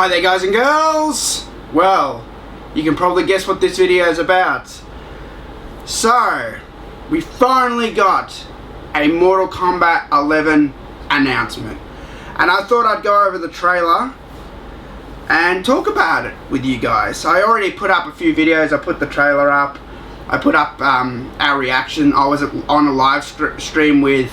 Hi there guys and girls! Well, you can probably guess what this video is about. So, we finally got a Mortal Kombat 11 announcement. And I thought I'd go over the trailer and talk about it with you guys. I already put up a few videos. I put the trailer up. I put up our reaction. I was on a live stream with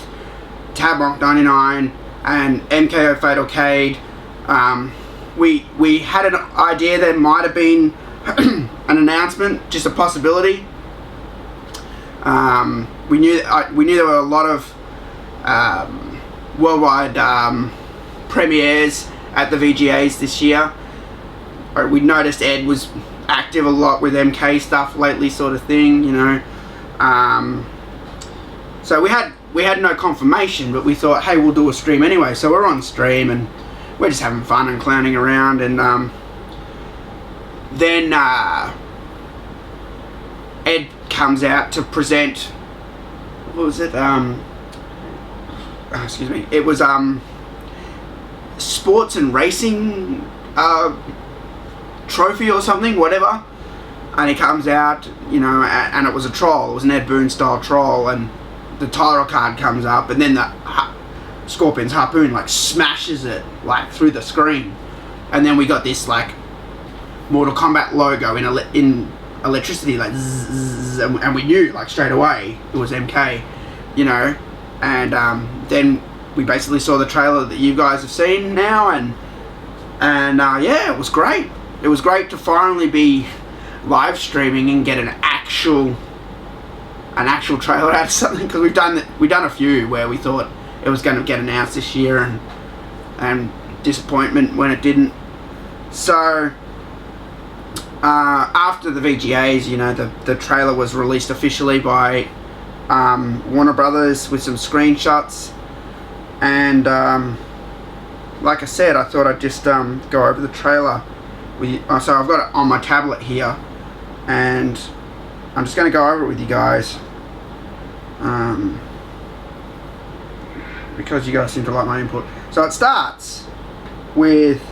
TotalMK and MK11 Trailer and Screenshots. We had an idea there might have been an announcement, just a possibility. We knew there were a lot of worldwide premieres at the VGAs this year. We noticed Ed was active a lot with MK stuff lately, sort of thing, you know. So we had no confirmation, but we thought, hey, we'll do a stream anyway. So we're on stream and we're just having fun and clowning around, and then Ed comes out to present, what was it, excuse me, it was sports and racing trophy or something, whatever, and he comes out, you know, and it was a troll. It was an Ed Boon style troll, and the title card comes up, and then the Scorpion's harpoon like smashes it like through the screen, and then we got this like Mortal Kombat logo in electricity, like zzz, and we knew like straight away it was MK, you know. And then we basically saw the trailer that you guys have seen now, and yeah, it was great. It was great to finally be live streaming and get an actual trailer out of something, because we've done a few where we thought it was going to get announced this year, and disappointment when it didn't. So after the VGAs, you know, the trailer was released officially by Warner Brothers with some screenshots, and like I said, I thought I'd just go over the trailer with you. So I've got it on my tablet here, and I'm just going to go over it with you guys, because you guys seem to like my input. So it starts with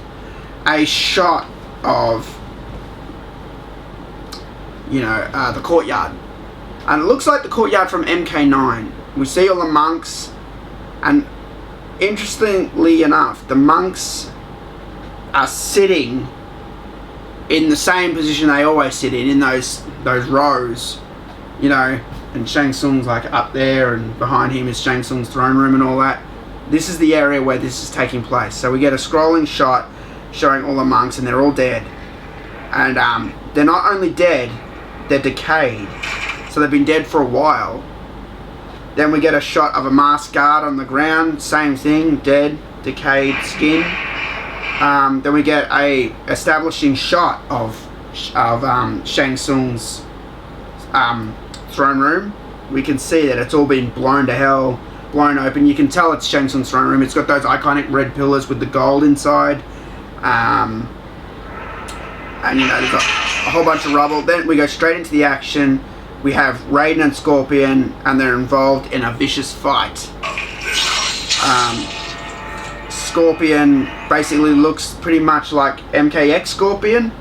a shot of, you know, the courtyard, and it looks like the courtyard from MK9. We see all the monks, and interestingly enough, the monks are sitting in the same position they always sit in those rows, you know. And Shang Tsung's like up there, and behind him is Shang Tsung's throne room and all that. This is the area where this is taking place. So we get a scrolling shot showing all the monks, and they're all dead. And they're not only dead, they're decayed. So they've been dead for a while. Then we get a shot of a masked guard on the ground, same thing, dead, decayed skin. Then we get a establishing shot of Shang Tsung's throne room. We can see that it's all been blown to hell, blown open. You can tell it's Shang Tsung's throne room. It's got those iconic red pillars with the gold inside, and you know, there's a whole bunch of rubble. Then we go straight into the action. We have Raiden and Scorpion, and they're involved in a vicious fight. Scorpion basically looks pretty much like MKX Scorpion,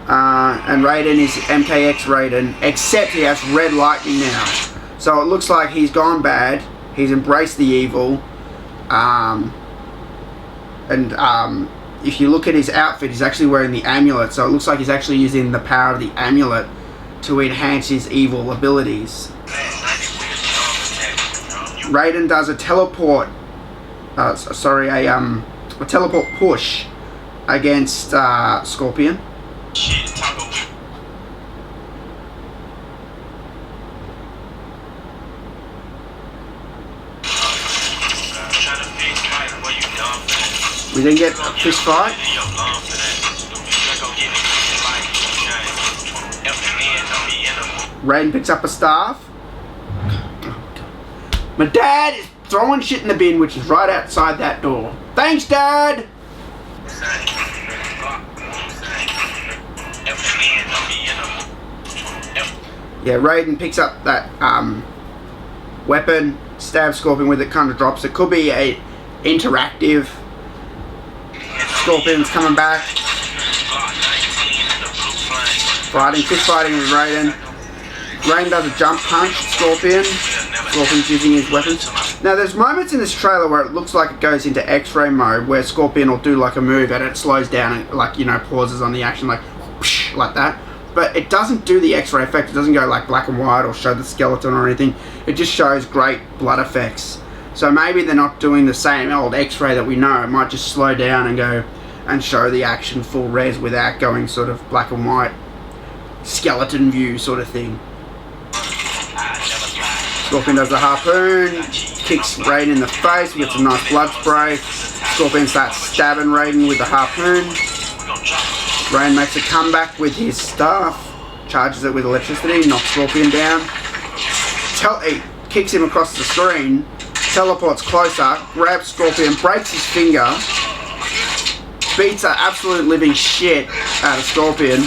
and Raiden is MKX Raiden, except he has red lightning now. So it looks like he's gone bad. He's embraced the evil, and if you look at his outfit, he's actually wearing the amulet. So it looks like he's actually using the power of the amulet to enhance his evil abilities. Raiden does a teleport. A teleport push against Scorpion. We then get a fist fight. Raiden picks up a staff. My dad is throwing shit in the bin, which is right outside that door. Thanks, Dad! Yeah, Raiden picks up that weapon, stabs Scorpion with it, kind of drops it. Could be a interactive Scorpion's coming back. Fist fighting with Raiden. Raiden does a jump punch at Scorpion. Scorpion's using his weapons. Now there's moments in this trailer where it looks like it goes into X-ray mode, where Scorpion will do like a move and it slows down and like, you know, pauses on the action like whoosh, like that. But it doesn't do the X-ray effect. It doesn't go like black and white or show the skeleton or anything. It just shows great blood effects. So maybe they're not doing the same old X-ray that we know. It might just slow down and go and show the action full res without going sort of black and white skeleton view sort of thing. Scorpion does the harpoon, kicks Raiden in the face, we get some nice blood spray. Scorpion starts stabbing Raiden with the harpoon. Raiden makes a comeback with his staff, charges it with electricity, knocks Scorpion down. He kicks him across the screen, teleports closer, grabs Scorpion, breaks his finger, beats the absolute living shit out of Scorpion,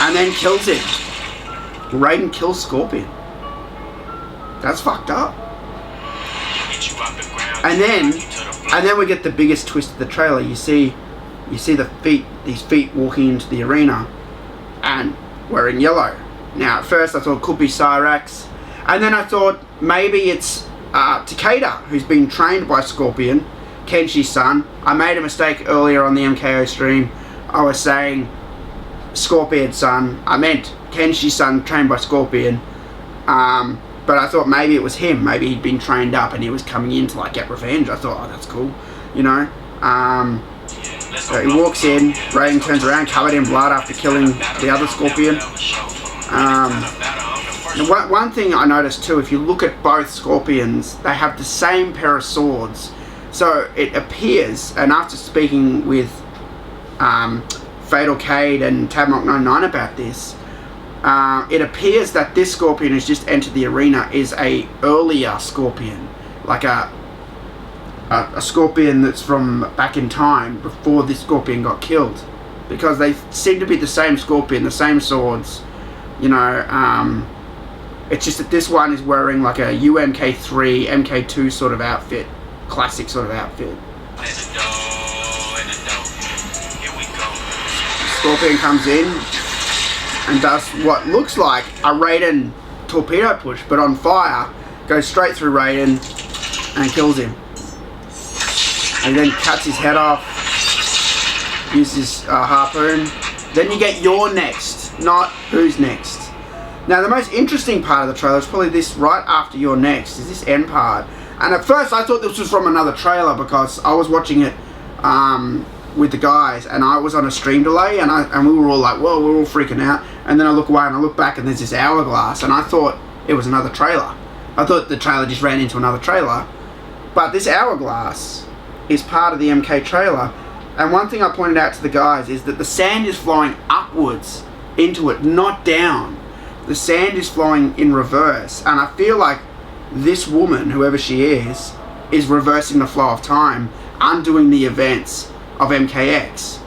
and then kills him. Raiden kills Scorpion. That's fucked up. And then we get the biggest twist of the trailer. You see these feet walking into the arena and wearing yellow. Now at first I thought it could be Cyrax, and then I thought maybe it's Takeda, who's been trained by Scorpion, Kenshi's son. I made a mistake earlier on the MKO stream. I was saying Scorpion's son. I meant Kenshi's son, trained by Scorpion. But I thought maybe it was him. Maybe he'd been trained up and he was coming in to like get revenge. I thought, oh, that's cool, you know. So he walks in, Raiden turns around, covered in blood after killing the other Scorpion. One thing I noticed too, if you look at both Scorpions, they have the same pair of swords. So it appears, and after speaking with Fatal Cade and TotalMK about this, it appears that this Scorpion who's just entered the arena is a earlier Scorpion, like a Scorpion that's from back in time before this Scorpion got killed, because they seem to be the same Scorpion, the same swords, you know. It's just that this one is wearing like a UMK3, MK2 sort of outfit, classic sort of outfit. Scorpion comes in and does what looks like a Raiden torpedo push, but on fire, goes straight through Raiden and kills him. And then cuts his head off, uses harpoon. Then you get you're next, not who's next. Now the most interesting part of the trailer is probably this right after you're next, is this end part. And at first I thought this was from another trailer because I was watching it with the guys and I was on a stream delay and we were all like, whoa, we're all freaking out. And then I look away and I look back and there's this hourglass and I thought it was another trailer. I thought the trailer just ran into another trailer. But this hourglass is part of the MK trailer. And one thing I pointed out to the guys is that the sand is flowing upwards into it, not down. The sand is flowing in reverse. And I feel like this woman, whoever she is reversing the flow of time, undoing the events of MKX.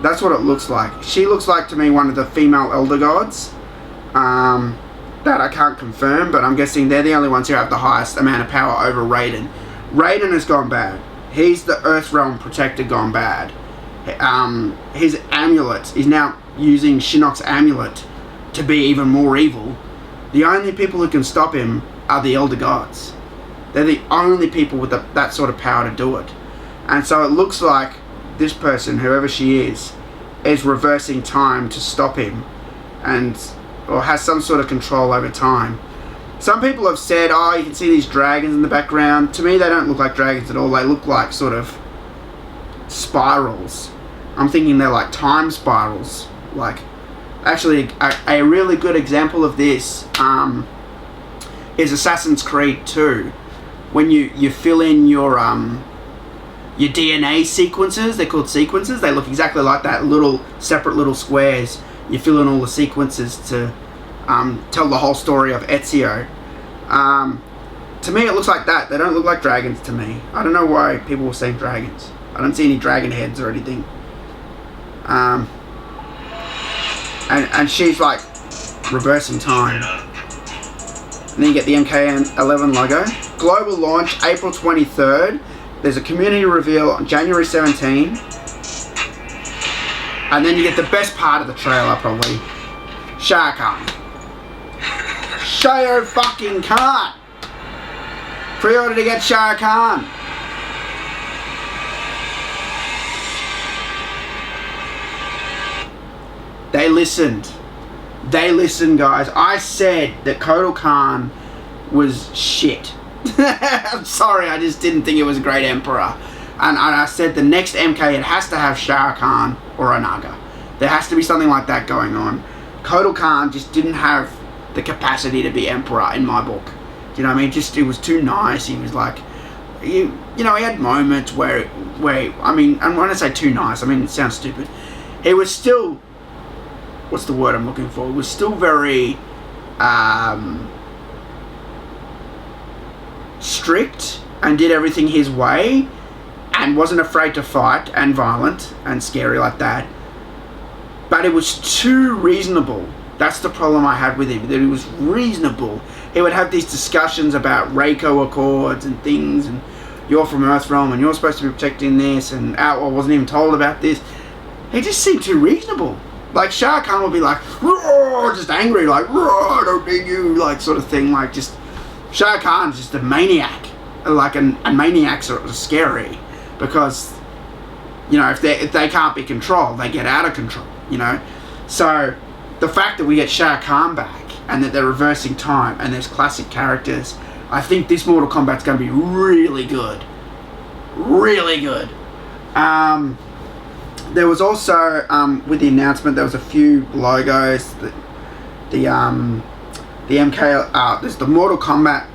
That's what it looks like. She looks like to me one of the female elder gods. That I can't confirm, but I'm guessing they're the only ones who have the highest amount of power over Raiden. Raiden has gone bad. He's the Earthrealm Protector gone bad. His amulet is now using Shinnok's amulet to be even more evil. The only people who can stop him are the Elder Gods. They're the only people with that sort of power to do it. And so it looks like this person, whoever she is reversing time to stop him, or has some sort of control over time. Some people have said, oh, you can see these dragons in the background. To me, they don't look like dragons at all. They look like sort of spirals. I'm thinking they're like time spirals. Like, actually, a really good example of this is Assassin's Creed 2. When you fill in your DNA sequences, they're called sequences. They look exactly like that, separate little squares. You fill in all the sequences to tell the whole story of Ezio. To me, it looks like that. They don't look like dragons to me. I don't know why people were saying dragons. I don't see any dragon heads or anything. And she's like reversing time. And then you get the MK11 logo. Global launch April 23rd. There's a community reveal on January 17. And then you get the best part of the trailer, probably. Shah Khan. Shah fucking Khan. Pre-order to get Shah Khan. They listened. They listened, guys. I said that Kotal Khan was shit. I'm sorry, I just didn't think it was a great emperor. And I said the next MK, it has to have Shah Khan or Onaga. There has to be something like that going on. Kotal Khan just didn't have the capacity to be emperor in my book. Do you know what I mean? Just, it was too nice. He was like, you know, he had moments where, I mean, and when I say too nice, I mean, it sounds stupid. He was still, what's the word I'm looking for? It was still very strict and did everything his way and wasn't afraid to fight and violent and scary like that. But it was too reasonable. That's the problem I had with him, that it was reasonable. He would have these discussions about Reiko Accords and things, and you're from Earthrealm and you're supposed to be protecting this, and Outlaw wasn't even told about this. He just seemed too reasonable. Like, Shah Khan would be like, roar, just angry, like, roar, I don't need you, like, sort of thing. Like, just, Shah Khan's just a maniac. Like, and maniacs are scary because, you know, if they can't be controlled, they get out of control, you know. So the fact that we get Shah Khan back and that they're reversing time and there's classic characters, I think this Mortal Kombat's going to be really good. Really good. There was also, with the announcement, there was a few logos. The MK, there's the Mortal Kombat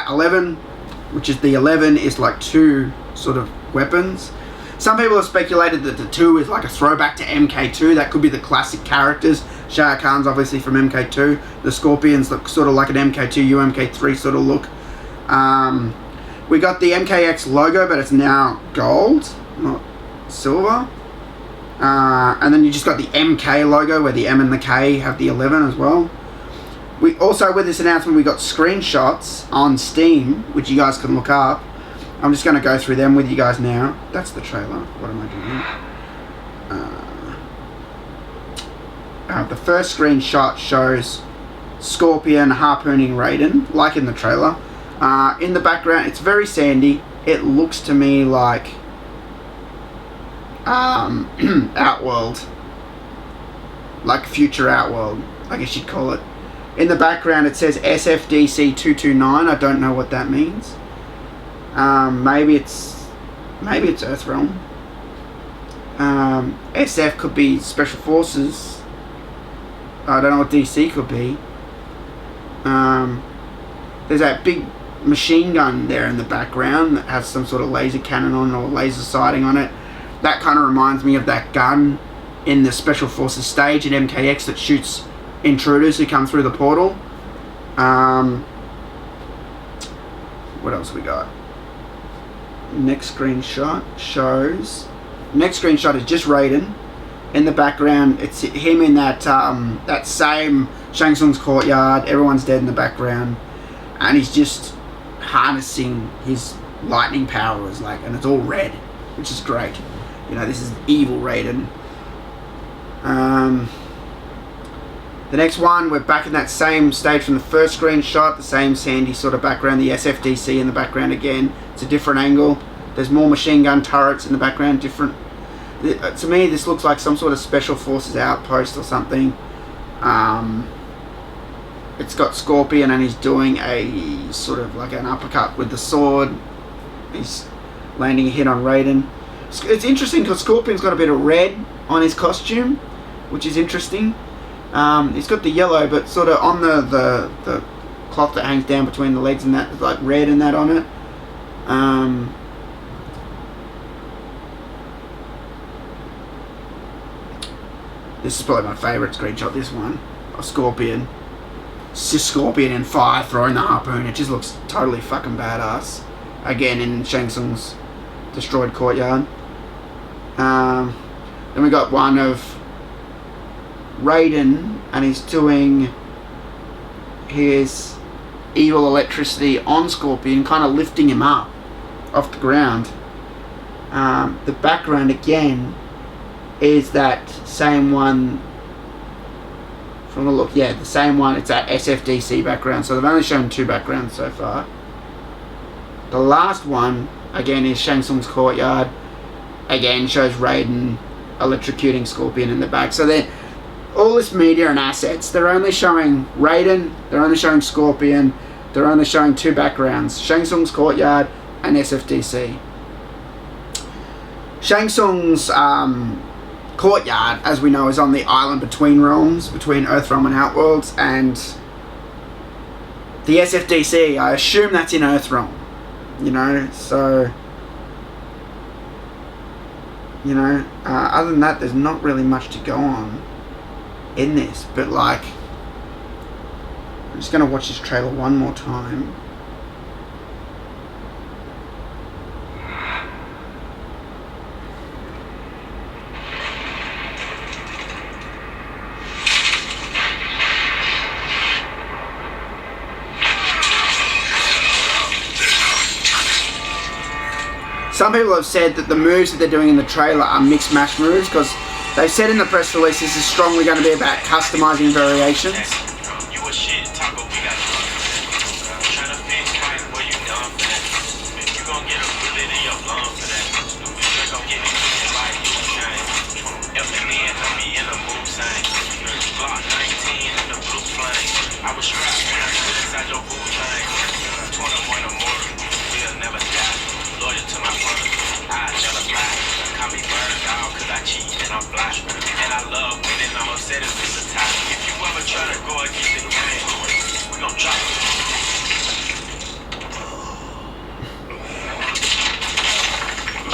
11, which is the 11 is like two sort of weapons. Some people have speculated that the 2 is like a throwback to MK2. That could be the classic characters. Shah Khan's obviously from MK2. The Scorpions look sort of like an MK2, UMK3 sort of look. We got the MKX logo, but it's now gold, not silver. And then you just got the MK logo, where the M and the K have the 11 as well. We also, with this announcement, we got screenshots on Steam, which you guys can look up. I'm just going to go through them with you guys now. That's the trailer. What am I doing? The first screenshot shows Scorpion harpooning Raiden, like in the trailer. In the background, it's very sandy. It looks to me like Outworld, like future Outworld, I guess you'd call it. In the background, it says SFDC 229. I don't know what that means. Maybe it's Earthrealm. SF could be Special Forces. I don't know what DC could be. There's that big machine gun there in the background that has some sort of laser cannon on or laser sighting on it. That kind of reminds me of that gun in the Special Forces stage in MKX that shoots intruders who come through the portal. What else we got? Next screenshot is just Raiden. In the background, it's him in that that same Shang Tsung's courtyard. Everyone's dead in the background, and he's just harnessing his lightning powers, like, and it's all red, which is great. You know, this is evil Raiden. The next one, we're back in that same stage from the first screenshot, the same sandy sort of background, the SFDC in the background again. It's a different angle. There's more machine gun turrets in the background, different. To me, this looks like some sort of Special Forces outpost or something. It's got Scorpion and he's doing a sort of like an uppercut with the sword. He's landing a hit on Raiden. It's interesting because Scorpion's got a bit of red on his costume, which is interesting. He's got the yellow, but sort of on the cloth that hangs down between the legs and that, there's like red and that on it. This is probably my favourite screenshot, this one, of Scorpion. It's just Scorpion in fire throwing the harpoon. It just looks totally fucking badass. Again, in Shang Tsung's destroyed courtyard. Then we got one of Raiden, and he's doing his evil electricity on Scorpion, kind of lifting him up off the ground. The background again is that same one from the look. Yeah, the same one. It's that SFDC background. So they've only shown 2 backgrounds so far. The last one again is Shang Tsung's courtyard. Again shows Raiden electrocuting Scorpion in the back. So they're all this media and assets. They're only showing Raiden. They're only showing Scorpion. They're only showing 2 backgrounds: Shang Tsung's courtyard and SFDC. Shang Tsung's courtyard, as we know, is on the island between realms, between Earthrealm and Outworlds, and the SFDC, I assume that's in Earthrealm, you know, so, you know, other than that, there's not really much to go on in this, but, like, I'm just going to watch this trailer one more time. Some people have said that the moves that they're doing in the trailer are mixed match moves, because they said in the press release this is strongly going to be about customizing variations.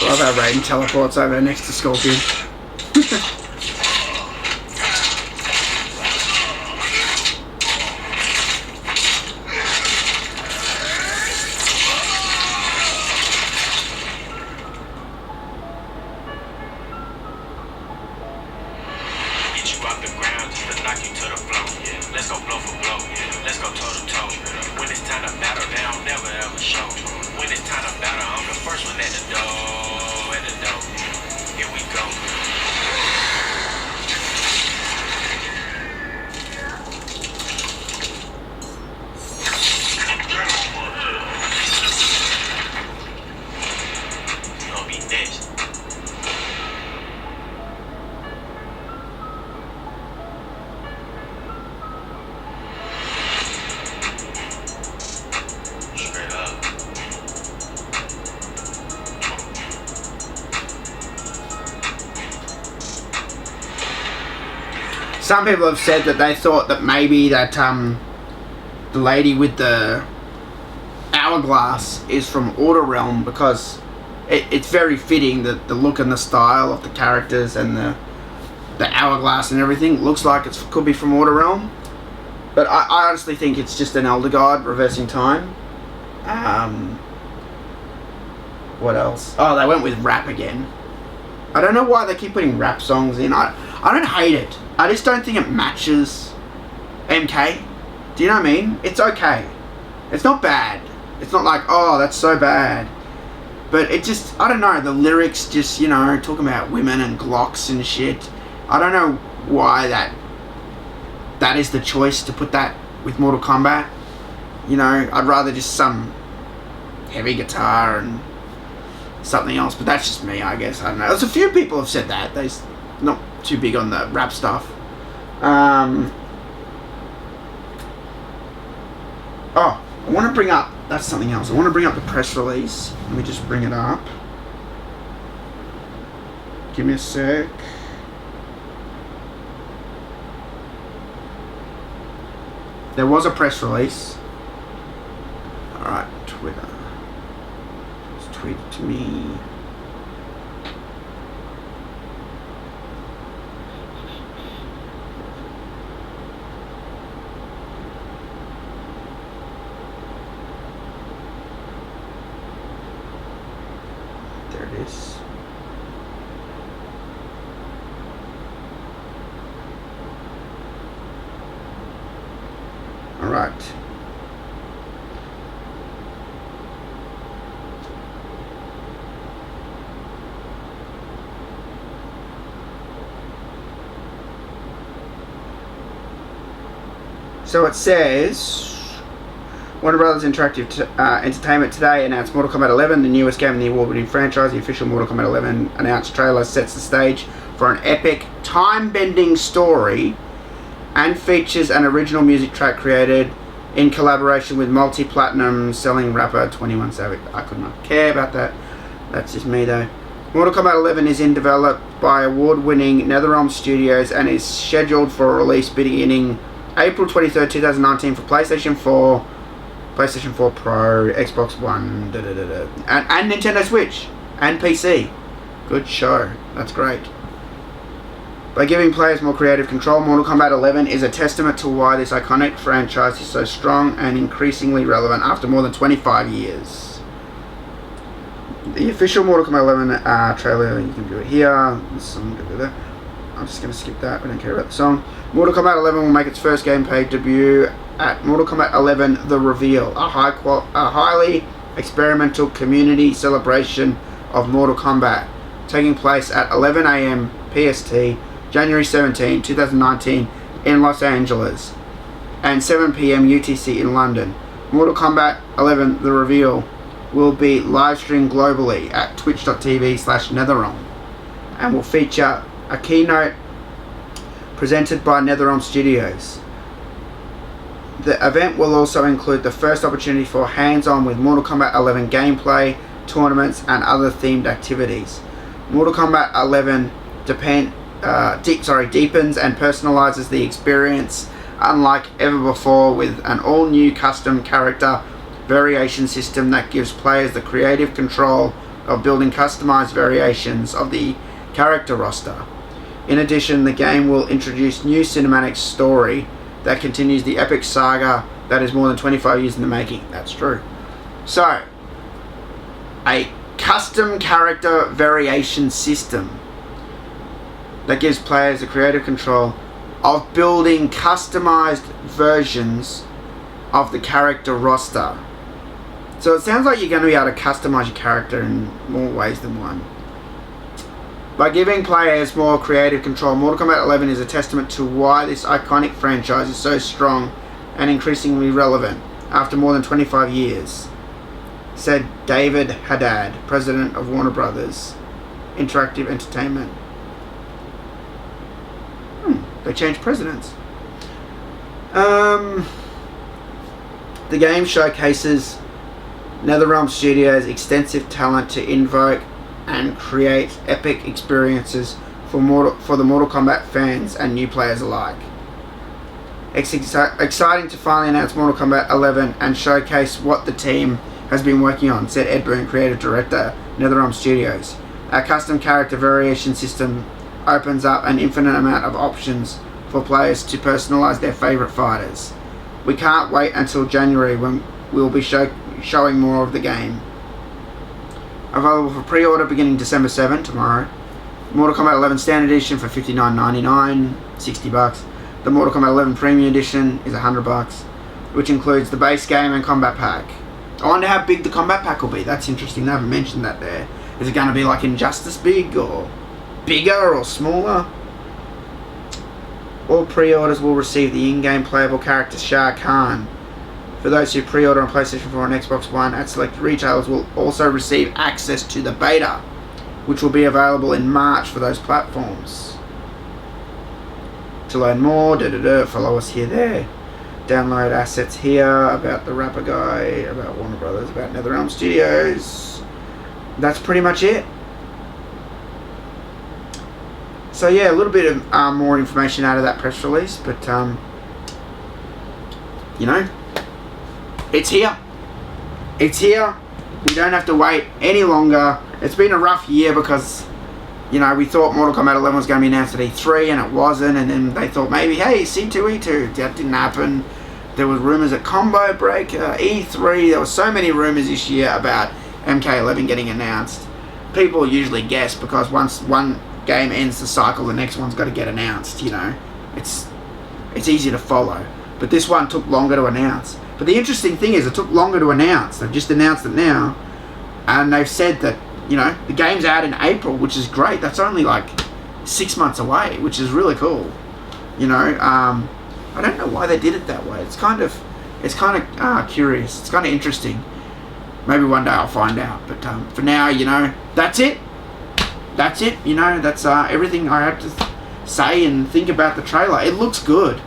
I love how Raiden teleports over next to Scorpion. Some people have said that they thought that maybe that the lady with the hourglass is from Order Realm, because it's very fitting that the look and the style of the characters and the hourglass and everything looks like it could be from Order Realm. But I honestly think it's just an Elder God reversing time. What else? Oh, they went with rap again. I don't know why they keep putting rap songs in. I don't hate it. I just don't think it matches MK. Do you know what I mean? It's okay. It's not bad. It's not like, oh, that's so bad. But it just, I don't know, the lyrics just, you know, talking about women and Glocks and shit. I don't know why that is the choice to put that with Mortal Kombat. You know, I'd rather just some heavy guitar and something else, but that's just me, I guess. I don't know. There's a few people have said that. They're not too big on the rap stuff. Oh, I want to bring up, that's something else. I want to bring up the press release. Let me just bring it up. Give me a sec. There was a press release. Alright, Twitter. Just tweet it to me. There it is. Alright. So it says, Warner Brothers Interactive Entertainment today announced Mortal Kombat 11, the newest game in the award-winning franchise. The official Mortal Kombat 11 announced trailer sets the stage for an epic, time-bending story and features an original music track created in collaboration with multi-platinum selling rapper 21 Savage. I could not care about that. That's just me though. Mortal Kombat 11 is in developed by award-winning NetherRealm Studios and is scheduled for a release beginning April 23rd, 2019 for PlayStation 4, PlayStation 4 Pro, Xbox One, and Nintendo Switch and PC. Good show. That's great. By giving players more creative control, Mortal Kombat 11 is a testament to why this iconic franchise is so strong and increasingly relevant after more than 25 years. The official Mortal Kombat 11 trailer, you can view it here. The song, I'm just going to skip that, we don't care about the song. Mortal Kombat 11 will make its first gameplay debut at Mortal Kombat 11 The Reveal, a highly experimental community celebration of Mortal Kombat, taking place at 11 AM PST, January 17, 2019 in Los Angeles, and 7 PM UTC in London. Mortal Kombat 11 The Reveal will be live streamed globally at twitch.tv/NetherRealm and will feature a keynote presented by NetherRealm Studios. The event will also include the first opportunity for hands-on with Mortal Kombat 11 gameplay, tournaments, and other themed activities. Mortal Kombat 11 deepens and personalizes the experience unlike ever before with an all-new custom character variation system that gives players the creative control of building customized variations of the character roster. In addition, the game will introduce new cinematic story that continues the epic saga that is more than 25 years in the making. That's true. So, a custom character variation system that gives players the creative control of building customized versions of the character roster. So it sounds like you're going to be able to customize your character in more ways than one. By giving players more creative control, Mortal Kombat 11 is a testament to why this iconic franchise is so strong and increasingly relevant after more than 25 years, said David Haddad, president of Warner Brothers Interactive Entertainment. They changed presidents. The game showcases NetherRealm Studios' extensive talent to invoke and create epic experiences for the Mortal Kombat fans and new players alike. It's exciting to finally announce Mortal Kombat 11 and showcase what the team has been working on, said Ed Boon, creative director, NetherRealm Studios. Our custom character variation system opens up an infinite amount of options for players to personalize their favorite fighters. We can't wait until January when we'll be showing more of the game. Available for pre-order beginning December 7, tomorrow. Mortal Kombat 11 Standard Edition for $59.99, $60. The Mortal Kombat 11 Premium Edition is $100, which includes the base game and combat pack. I wonder how big the combat pack will be. That's interesting. They haven't mentioned that there. Is it going to be like Injustice big or bigger or smaller? All pre-orders will receive the in-game playable character Shah Kahn. For those who pre-order on PlayStation 4 and Xbox One at select retailers will also receive access to the beta, which will be available in March for those platforms. To learn more, follow us there. Download assets here about the rapper guy, about Warner Brothers, about NetherRealm Studios. That's pretty much it. So yeah, a little bit of more information out of that press release, but you know, it's here. It's here. We don't have to wait any longer. It's been a rough year because, you know, we thought Mortal Kombat 11 was going to be announced at E3 and it wasn't, and then they thought maybe, hey, C2E2. That didn't happen. There was rumours at Combo Break, E3. There were so many rumours this year about MK11 getting announced. People usually guess because once one game ends the cycle, the next one's got to get announced, you know. It's easy to follow. But this one took longer to announce. But the interesting thing is it took longer to announce. They've just announced it now. And they've said that, you know, the game's out in April, which is great. That's only like 6 months away, which is really cool. You know, I don't know why they did it that way. It's kind of curious. It's kind of interesting. Maybe one day I'll find out. But for now, you know, that's it. That's it. You know, that's everything I have to say and think about the trailer. It looks good.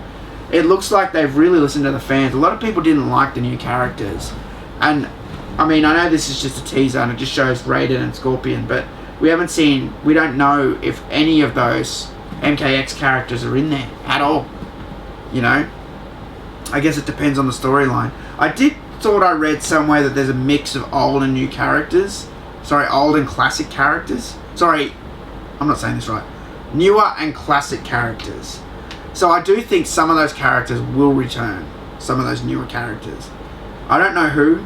It looks like they've really listened to the fans. A lot of people didn't like the new characters. And, I mean, I know this is just a teaser and it just shows Raiden and Scorpion, but we don't know if any of those MKX characters are in there at all. You know? I guess it depends on the storyline. I read somewhere that there's a mix of old and new characters. Sorry, old and classic characters. Sorry, I'm not saying this right. Newer and classic characters. So I do think some of those characters will return. Some of those newer characters. I don't know who.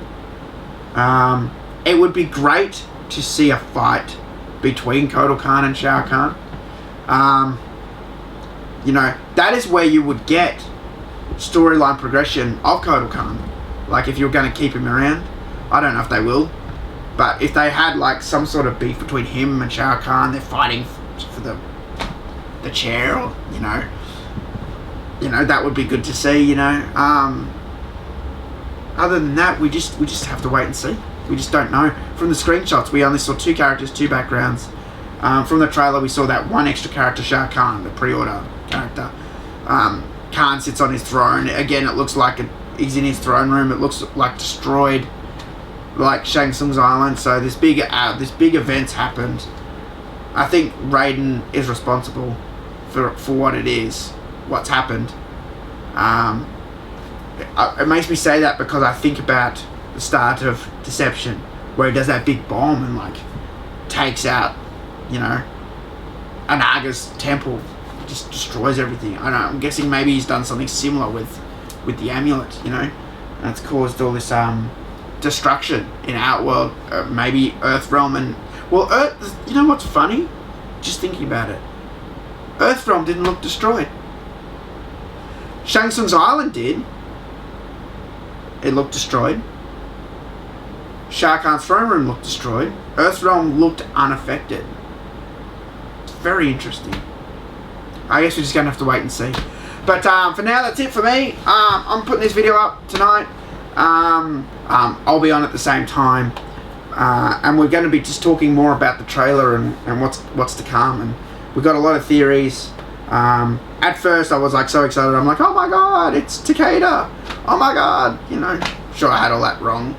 It would be great to see a fight between Kotal Khan and Shao Kahn. You know, that is where you would get storyline progression of Kotal Khan. Like, if you're going to keep him around. I don't know if they will. But if they had, like, some sort of beef between him and Shao Kahn, they're fighting for the chair, or, you know, that would be good to see, you know. Other than that, we just have to wait and see. We just don't know. From the screenshots, we only saw 2 characters, 2 backgrounds. From the trailer, we saw that one extra character, Shao Kahn, the pre-order character. Khan sits on his throne. Again, it looks like he's in his throne room. It looks like destroyed, like Shang Tsung's island. So this big event's happened. I think Raiden is responsible for what it is, what's happened. It makes me say that because I think about the start of Deception, where he does that big bomb and like takes out, you know, Anaga's temple, just destroys everything. I don't know, I'm guessing maybe he's done something similar with the amulet, you know, and it's caused all this destruction in Outworld, maybe Earthrealm, and well, you know what's funny? Just thinking about it, Earthrealm didn't look destroyed. Shang Tsung's island did. It looked destroyed. Shao Kahn's throne room looked destroyed. Earthrealm looked unaffected. It's very interesting. I guess we're just going to have to wait and see. But for now, that's it for me. I'm putting this video up tonight. I'll be on at the same time. And we're going to be just talking more about the trailer and what's to come. And we've got a lot of theories. At first, I was like so excited. I'm like, oh my god, it's Takeda. Oh my god. You know, sure, I had all that wrong.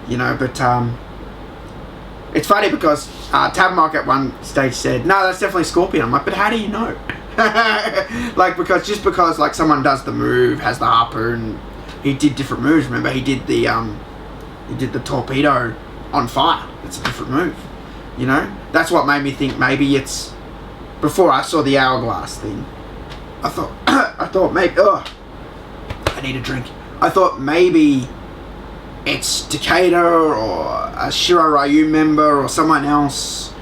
You know, but it's funny because Tabmark at one stage said, no, that's definitely Scorpion. I'm like, but how do you know? Like, because like someone does the move, has the harpoon, he did different moves. Remember, he did the torpedo on fire. It's a different move. You know, that's what made me think maybe it's. Before I saw the hourglass thing, I thought maybe. I need a drink. I thought maybe it's Takeda or a Shiro Ryu member or someone else.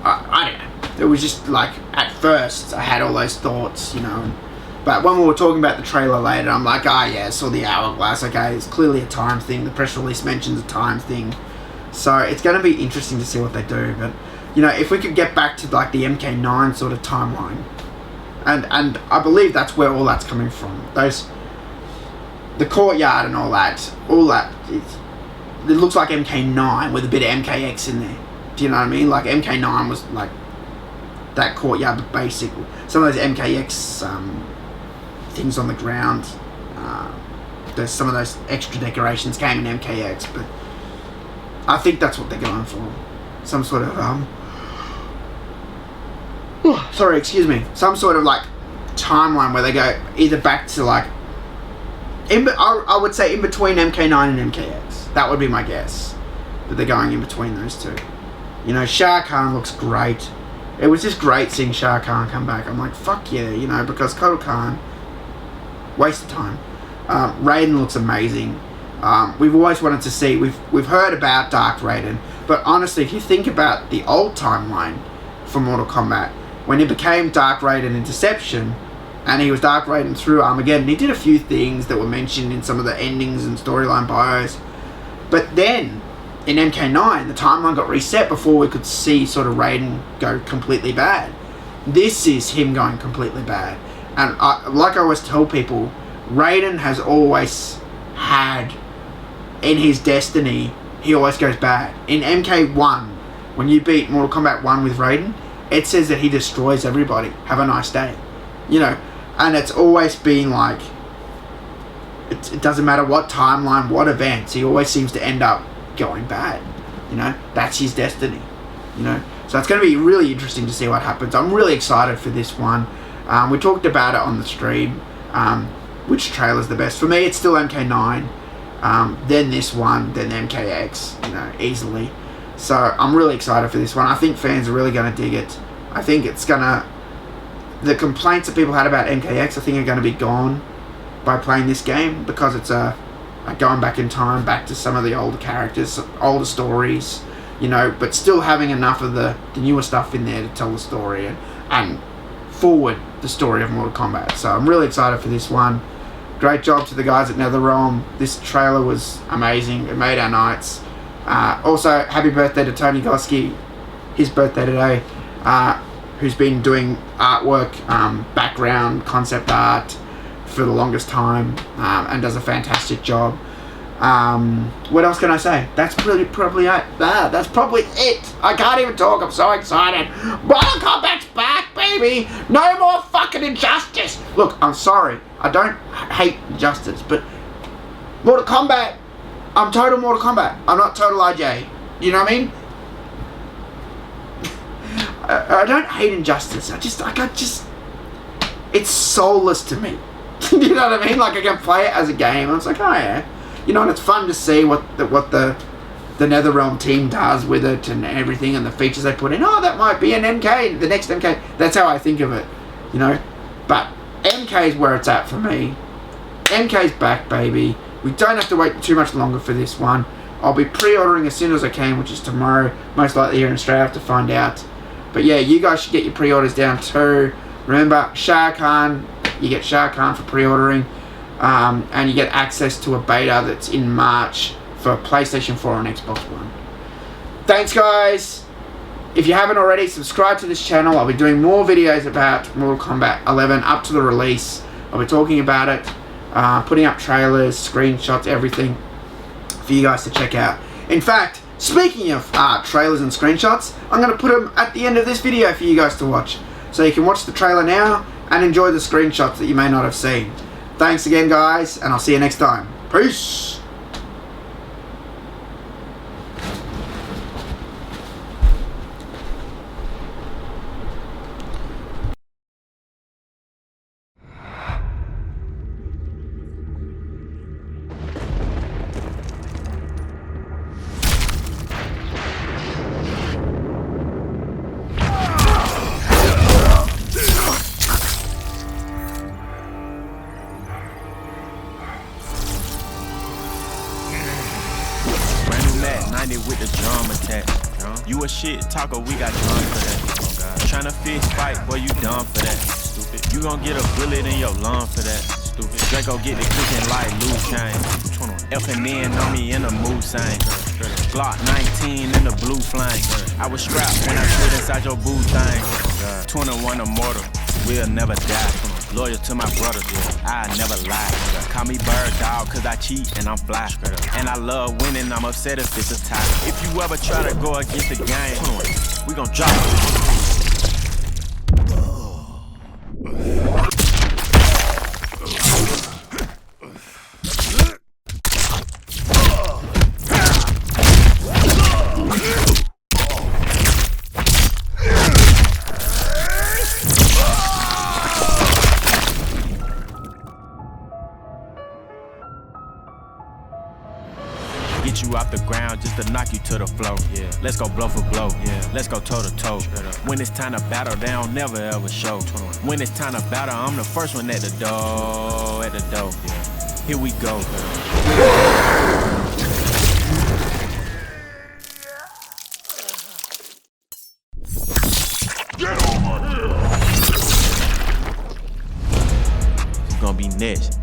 I don't know. It was just like, at first, I had all those thoughts, you know. But when we were talking about the trailer later, I'm like, yeah, I saw the hourglass. Okay, it's clearly a time thing. The press release mentions a time thing. So it's going to be interesting to see what they do. But, you know, if we could get back to like the MK9 sort of timeline. And I believe that's where all that's coming from. The courtyard and all that, it looks like MK9 with a bit of MKX in there. Do you know what I mean? Like MK9 was like that courtyard, but basic. Some of those MKX things on the ground. There's some of those extra decorations came in MKX, but I think that's what they're going for. Some sort of some sort of like timeline where they go either back to like. I would say in between MK9 and MKX. That would be my guess. That they're going in between those two. You know, Shao Kahn looks great. It was just great seeing Shao Kahn come back. I'm like, fuck yeah, you know, because Kotal Khan, waste of time. Raiden looks amazing. We've always wanted to see, we've heard about Dark Raiden, but honestly, if you think about the old timeline for Mortal Kombat, when he became Dark Raiden in Deception, and he was Dark Raiden through Armageddon, he did a few things that were mentioned in some of the endings and storyline bios. But then, in MK9, the timeline got reset before we could see sort of Raiden go completely bad. This is him going completely bad. And like I always tell people, Raiden has always had, in his destiny, he always goes bad. In MK1, when you beat Mortal Kombat 1 with Raiden, it says that he destroys everybody. Have a nice day. You know, and it's always been like, it doesn't matter what timeline, what events, he always seems to end up going bad. You know, that's his destiny. You know, so it's going to be really interesting to see what happens. I'm really excited for this one. We talked about it on the stream. Which trailer's the best? For me, it's still MK9. Then this one, then MKX. You know, easily. So I'm really excited for this one. I think fans are really going to dig it. I think it's going to... The complaints that people had about MKX, I think are going to be gone by playing this game, because it's a going back in time, back to some of the older characters, older stories, you know, but still having enough of the newer stuff in there to tell the story and forward the story of Mortal Kombat. So I'm really excited for this one. Great job to the guys at NetherRealm. This trailer was amazing. It made our nights. Also, happy birthday to Tony Goski. His birthday today. Who's been doing artwork, background, concept art for the longest time, and does a fantastic job. What else can I say? That's probably it. That's probably it. I can't even talk. I'm so excited. Mortal Kombat's back, baby. No more fucking Injustice. Look, I'm sorry. I don't hate Injustice, but Mortal Kombat. I'm Total Mortal Kombat. I'm not Total IJ. You know what I mean? I don't hate Injustice. I just, it's soulless to me. You know what I mean? Like, I can play it as a game. I was like, oh yeah, you know, and it's fun to see what the NetherRealm team does with it and everything, and the features they put in. Oh, that might be an MK, the next MK. That's how I think of it, you know. But MK is where it's at for me. MK's back, baby. We don't have to wait too much longer for this one. I'll be pre-ordering as soon as I can, which is tomorrow, most likely here in Australia. I have to find out. But yeah, you guys should get your pre-orders down too. Remember, Shah Khan, you get Shah Khan for pre-ordering, and you get access to a beta that's in March for PlayStation 4 and Xbox One. Thanks, guys. If you haven't already, subscribe to this channel. I'll be doing more videos about Mortal Kombat 11 up to the release. I'll be talking about it, putting up trailers, screenshots, everything for you guys to check out. In fact, speaking of trailers and screenshots, I'm going to put them at the end of this video for you guys to watch. So you can watch the trailer now and enjoy the screenshots that you may not have seen. Thanks again, guys, and I'll see you next time. Peace! With the drum attack. You a shit talker, we got drums for that. Oh God. Tryna fist fight, boy, you dumb for that. Stupid. You gon' get a bullet in your lung for that. Stupid. Draco get the cooking like loose chain. F&N on me in the mood sign. Glock 19 in the blue flame. I was strapped when I slid inside your boo thing. 21 immortal, we'll never die. Loyal to my brothers, I never lie. Call me bird dog, cause I cheat and I'm fly. And I love winning, I'm upset if it's a tie. If you ever try to go against the game, we gon' drop it. Get you off the ground just to knock you to the floor. Yeah. Let's go blow for blow. Yeah. Let's go toe to toe. When it's time to battle, they don't never ever show. When it's time to battle, I'm the first one at the door. Yeah. Here we go. Get over here. It's gonna be next.